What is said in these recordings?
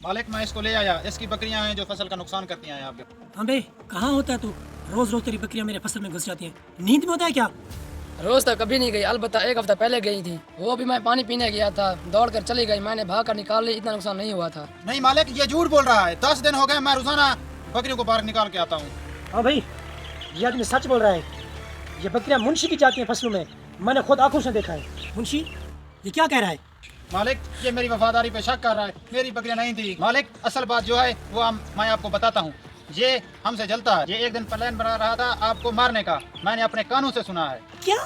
मालिक मैं इसको ले आया, इसकी बकरियां हैं जो फसल का नुकसान करती हैं आपके। हाँ बे, कहाँ होता है तू? रोज रोज तेरी बकरियां मेरे फसल में घुस जाती हैं। नींद में होता है क्या? रोज तो कभी नहीं गई, अलबत्ता एक हफ्ता पहले गई थी। वो भी मैं पानी पीने गया था, दौड़ कर चली गई। मैंने भाग कर निकाल ली, इतना नुकसान नहीं हुआ था। नहीं मालिक, ये झूठ बोल रहा है। 10 दिन हो गए मैं रोजाना बकरियों को बाहर निकाल के आता हूँ। हाँ भाई, ये आदमी सच बोल रहा है। ये बकरियां मुंशी की जाती हैं फसलों में, मैंने खुद आंखों से देखा है। मुंशी ये क्या कह रहा है? मालिक ये मेरी वफादारी पे शक कर रहा है, मेरी बकरियां नहीं थी। मालिक असल बात जो है वो मैं आपको बताता हूँ। ये हमसे जलता है। ये एक दिन प्लान बना रहा था आपको मारने का, मैंने अपने कानों से सुना है। क्या?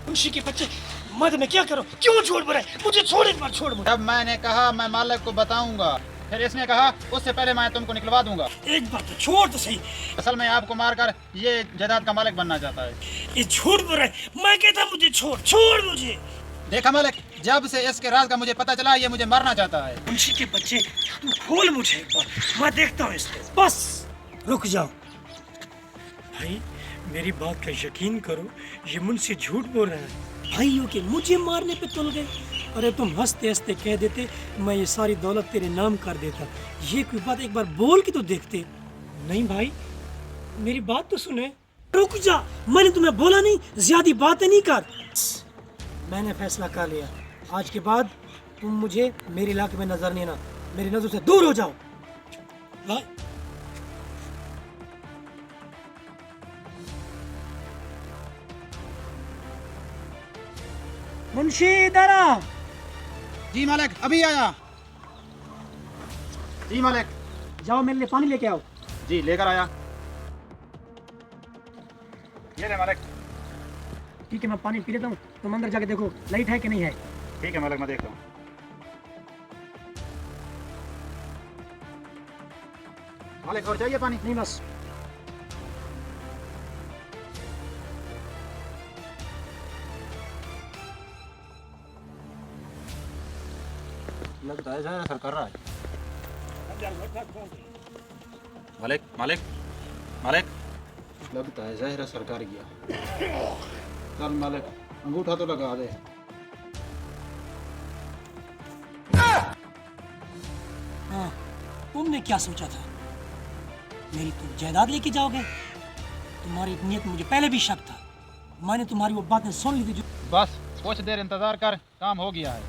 मुंशी के बच्चे, मैं क्या करूं? क्यों छोड़ रहा है? मुझे छोड़, एक बार छोड़ मुझे। जब मैंने कहा मैं मालिक को बताऊंगा, फिर इसने कहा उससे पहले मैं तुमको निकलवा दूंगा। एक बार तो छोड़ तो सही। असल में आपको मारकर ये जायदाद का मालिक बनना चाहता है। ये झूठ बोल रहा है। मैं कहता मुझे छोड़ मुझे। देखा मालिक, जब से इसके राज का मुझे पता चला ये मुझे मारना चाहता है। मुंशी के बच्चे, तू खोल मुझे एक बार, मैं देखता हूँ इसको। बस रुक जाओ भाई, मेरी बात का यकीन करो, ये मुंशी झूठ बोल रहा है। भाइयों के मुझे मारने पे तुल गए। अरे तुम हंसते हंसते कह देते मैं ये सारी दौलत तेरे नाम कर देता। ये कोई बात एक बार बोल के तो देखते। नहीं भाई, मेरी बात तो सुने। रुक जा, मैंने तुम्हें बोला नहीं ज्यादा बातें नहीं कर। मैंने फैसला कर लिया, आज के बाद तुम मुझे मेरे इलाके में नजर नहीं आना। मेरी नजर से दूर हो जाओ। हाँ? मुंशी इधर आ। जी मालिक अभी आया। जी मालिक। जाओ मेरे लिए पानी लेके आओ। जी लेकर आया। ये ले मालिक। ठीक है, मैं पानी पी लेता हूँ, तुम अंदर जाके देखो लाइट है कि नहीं है। ठीक है मालिक, मैं देखता हूँ। मालिक और चाहिए पानी? नहीं बस। लगता है सर कर रहा है। मालिक मालिक मालिक, लगता है जहर असर कर गया। चल मालिक अंगूठा तो लगा दे। हाँ, तुमने क्या सोचा था? मेरी तुम जायदाद लेके जाओगे? तुम्हारी नीयत मुझे पहले भी शक था। मैंने तुम्हारी वो बातें सुन ली थी। बस कुछ देर इंतजार कर, काम हो गया है।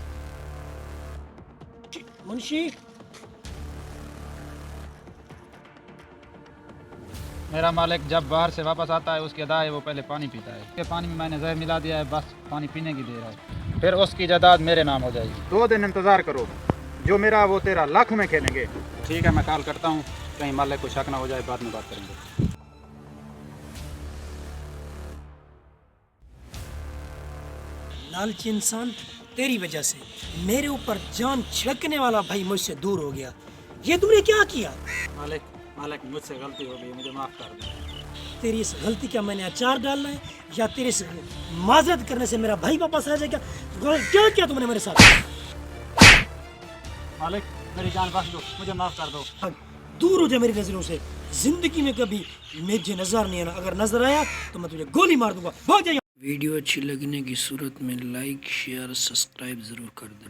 मुंशी, मेरा मालिक जब बाहर से वापस आता है उसकी अदा है वो पहले पानी पीता है। के पानी में मैंने जहर मिला दिया है, बस पानी पीने की देर है, फिर उसकी जायदाद मेरे नाम हो जाएगी। 2 दिन इंतजार करो, जो मेरा वो तेरा लाखों में खेलेंगे। ठीक है, मैं कॉल करता हूँ, कहीं मालिक को शक ना हो जाए, बाद में बात करेंगे। लालची इंसान, तेरी वजह से मेरे ऊपर जान छिड़कने वाला भाई मुझसे दूर हो गया। ये तुमने क्या किया? मालिक मुझसे गलती हो गई, मुझे माफ कर दो। तेरी इस गलती का मैंने अचार डालना है, या तेरे इस माजरत करने से मेरा भाई वापस आ जाएगा? क्या किया तुमने मेरे साथ? मालिक मेरी जान बख्श दो, मुझे माफ कर दो। दूर हो जा मेरी नजरों से। जिंदगी में कभी मुझे नजर नहीं आना। अगर नजर आया तो मैं तुझे गोली मार दूंगा। भाग जा। वीडियो अच्छी लगने की सूरत में लाइक शेयर सब्सक्राइब जरूर कर देना।